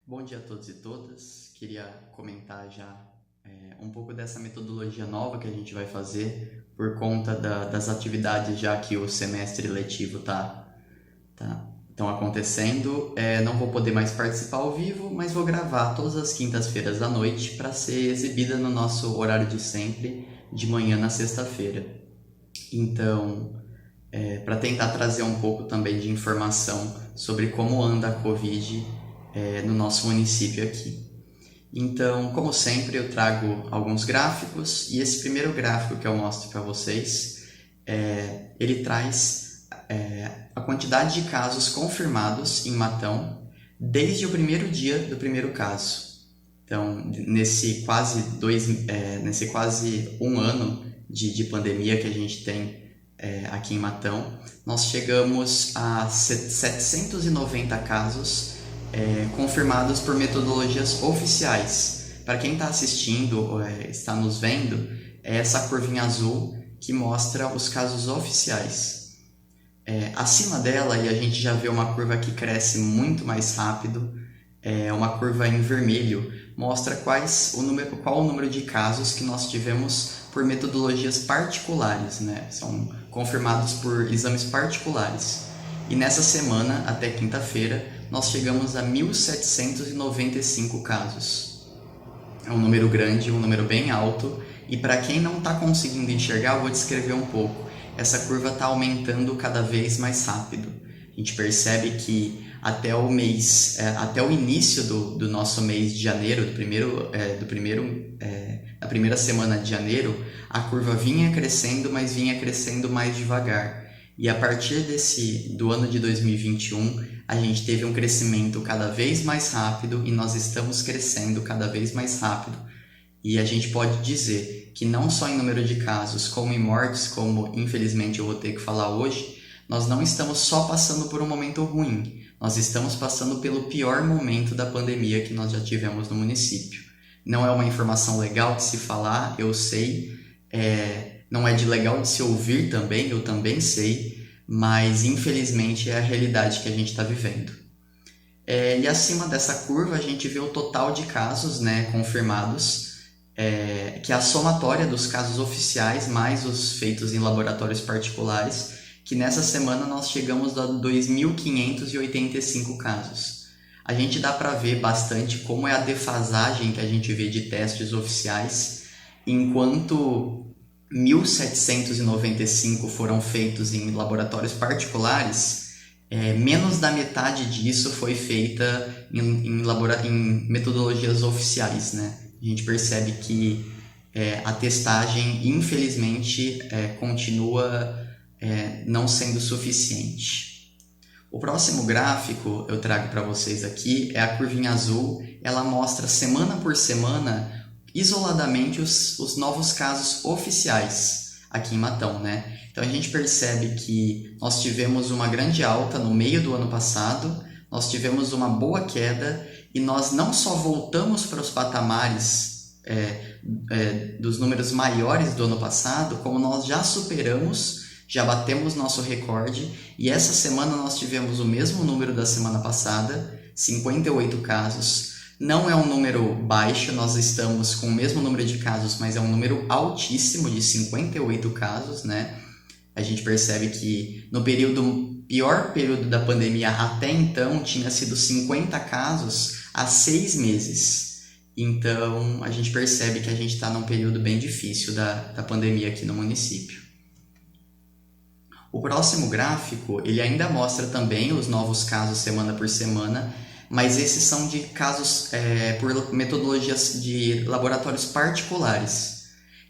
Bom dia a todos e todas. Queria comentar já um pouco dessa metodologia nova que a gente vai fazer por conta das atividades já que o semestre letivo estão acontecendo. Não vou poder mais participar ao vivo, mas vou gravar todas as quintas-feiras à noite para ser exibida no nosso horário de sempre, de manhã na sexta-feira. Então, para tentar trazer um pouco também de informação sobre como anda a Covid no nosso município aqui. Então, como sempre, eu trago alguns gráficos e esse primeiro gráfico que eu mostro para vocês, ele traz a quantidade de casos confirmados em Matão desde o primeiro dia do primeiro caso. Então, nesse quase um ano de pandemia que a gente tem aqui em Matão, nós chegamos a 790 casos confirmados por metodologias oficiais. Para quem está assistindo, está nos vendo, é essa curvinha azul que mostra os casos oficiais. Acima dela, e a gente já vê uma curva que cresce muito mais rápido, uma curva em vermelho, mostra qual o número de casos que nós tivemos por metodologias particulares, né? São confirmados por exames particulares. E nessa semana, até quinta-feira, nós chegamos a 1.795 casos. É um número grande, um número bem alto, e para quem não está conseguindo enxergar, eu vou descrever um pouco. Essa curva está aumentando cada vez mais rápido. A gente percebe que até o início do nosso mês de janeiro, da primeira semana de janeiro, a curva vinha crescendo, mas vinha crescendo mais devagar. E a partir do ano de 2021, a gente teve um crescimento cada vez mais rápido e nós estamos crescendo cada vez mais rápido. E a gente pode dizer que não só em número de casos, como em mortes, como infelizmente eu vou ter que falar hoje, nós não estamos só passando por um momento ruim, nós estamos passando pelo pior momento da pandemia que nós já tivemos no município. Não é uma informação legal de se falar, eu sei, não é legal de se ouvir também, eu também sei, mas infelizmente é a realidade que a gente está vivendo. E acima dessa curva a gente vê o total de casos, né, confirmados, que é a somatória dos casos oficiais mais os feitos em laboratórios particulares, que nessa semana nós chegamos a 2.585 casos. A gente dá para ver bastante como é a defasagem que a gente vê de testes oficiais, enquanto 1.795 foram feitos em laboratórios particulares, menos da metade disso foi feita em metodologias oficiais, né? A gente percebe que a testagem, infelizmente, continua não sendo suficiente. O próximo gráfico eu trago para vocês aqui é a curvinha azul. Ela mostra semana por semana isoladamente os novos casos oficiais aqui em Matão, né? Então a gente percebe que nós tivemos uma grande alta no meio do ano passado, nós tivemos uma boa queda e nós não só voltamos para os patamares dos números maiores do ano passado, como nós já superamos, já batemos nosso recorde e essa semana nós tivemos o mesmo número da semana passada, 58 casos. Não é um número baixo, nós estamos com o mesmo número de casos, mas é um número altíssimo de 58 casos, né? A gente percebe que no pior período da pandemia até então tinha sido 50 casos há 6 meses. Então a gente percebe que a gente está num período bem difícil da pandemia aqui no município. O próximo gráfico, ele ainda mostra também os novos casos semana por semana, mas esses são de casos por metodologias de laboratórios particulares.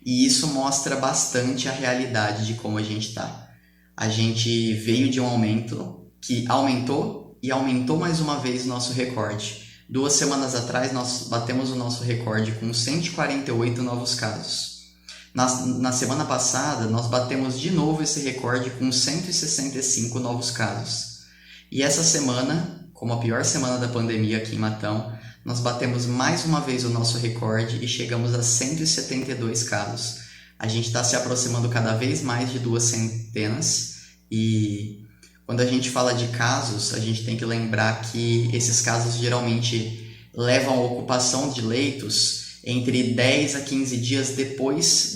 E isso mostra bastante a realidade de como a gente está. A gente veio de um aumento que aumentou e aumentou mais uma vez o nosso recorde. 2 semanas atrás nós batemos o nosso recorde com 148 novos casos. Na semana passada nós batemos de novo esse recorde com 165 novos casos. E essa semana, como a pior semana da pandemia aqui em Matão, nós batemos mais uma vez o nosso recorde e chegamos a 172 casos. A gente está se aproximando cada vez mais de 2 centenas e quando a gente fala de casos, a gente tem que lembrar que esses casos geralmente levam à ocupação de leitos entre 10 a 15 dias depois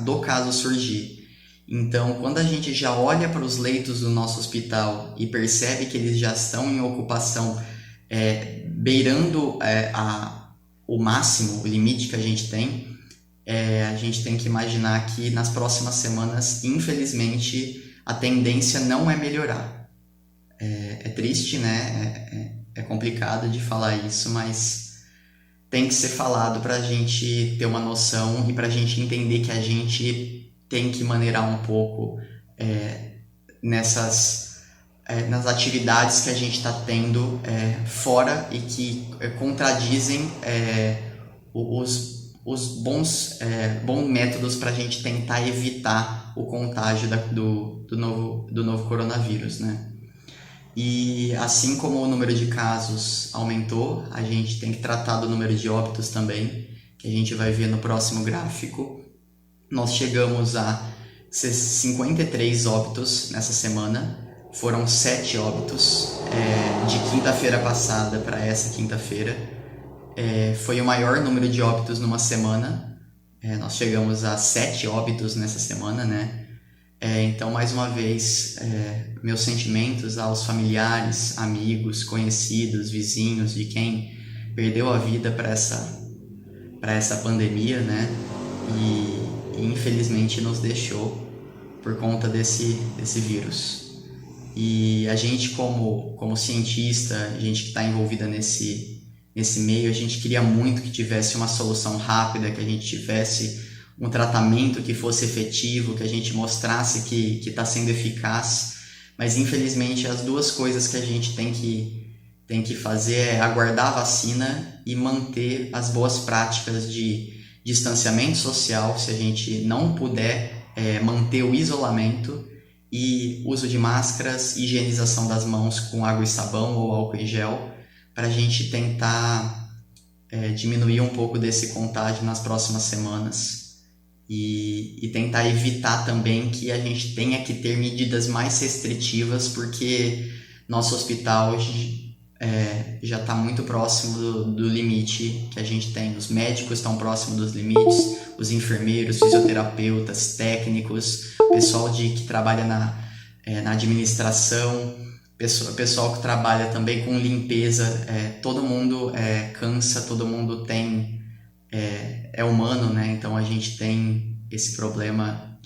do caso surgir. Então, quando a gente já olha para os leitos do nosso hospital e percebe que eles já estão em ocupação, beirando o máximo, o limite que a gente tem que imaginar que nas próximas semanas, infelizmente, a tendência não é melhorar. É triste, né? É complicado de falar isso, mas tem que ser falado para a gente ter uma noção e para a gente entender que a gente tem que maneirar um pouco nas atividades que a gente está tendo fora e que contradizem os bons métodos para a gente tentar evitar o contágio do novo coronavírus, né? E assim como o número de casos aumentou, a gente tem que tratar do número de óbitos também, que a gente vai ver no próximo gráfico. Nós chegamos a 53 óbitos nessa semana, foram 7 óbitos de quinta-feira passada para essa quinta-feira. Foi o maior número de óbitos numa semana, nós chegamos a 7 óbitos nessa semana, né? Então, mais uma vez, meus sentimentos aos familiares, amigos, conhecidos, vizinhos, de quem perdeu a vida para essa pandemia, né? E infelizmente nos deixou por conta desse vírus. E a gente, como cientista, a gente que está envolvida nesse meio, a gente queria muito que tivesse uma solução rápida, que a gente tivesse um tratamento que fosse efetivo, que a gente mostrasse que está sendo eficaz, mas infelizmente as duas coisas que a gente tem que fazer é aguardar a vacina e manter as boas práticas de distanciamento social, se a gente não puder manter o isolamento, e uso de máscaras, higienização das mãos com água e sabão ou álcool em gel, para a gente tentar diminuir um pouco desse contágio nas próximas semanas. E tentar evitar também que a gente tenha que ter medidas mais restritivas, porque nosso hospital já está muito próximo do limite que a gente tem. Os médicos estão próximos dos limites, os enfermeiros, fisioterapeutas, técnicos, pessoal que trabalha na administração, pessoal que trabalha também com limpeza, todo mundo cansa, todo mundo é humano, né? Então a gente tem esse problema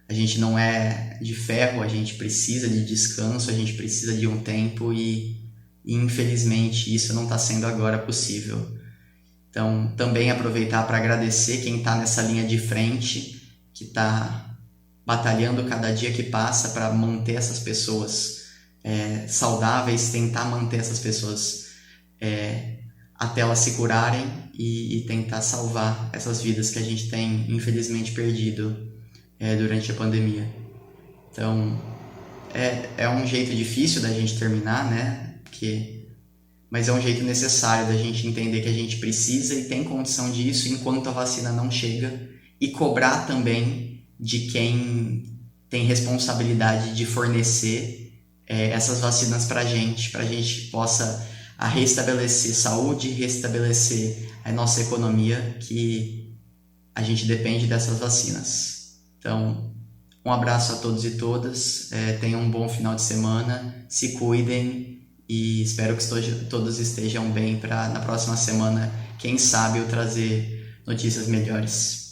a gente não é de ferro, a gente precisa de descanso, a gente precisa de um tempo e infelizmente isso não está sendo agora possível. Então também aproveitar para agradecer quem está nessa linha de frente, que está batalhando cada dia que passa para manter essas pessoas saudáveis, tentar manter essas pessoas até elas se curarem e tentar salvar essas vidas que a gente tem, infelizmente, perdido durante a pandemia. Então, é um jeito difícil da gente terminar, né? Mas é um jeito necessário da gente entender que a gente precisa e tem condição disso enquanto a vacina não chega, e cobrar também de quem tem responsabilidade de fornecer essas vacinas para a gente possa restabelecer saúde, restabelecer a nossa economia, que a gente depende dessas vacinas. Então, um abraço a todos e todas, tenham um bom final de semana, se cuidem e espero que todos estejam bem para na próxima semana, quem sabe, eu trazer notícias melhores.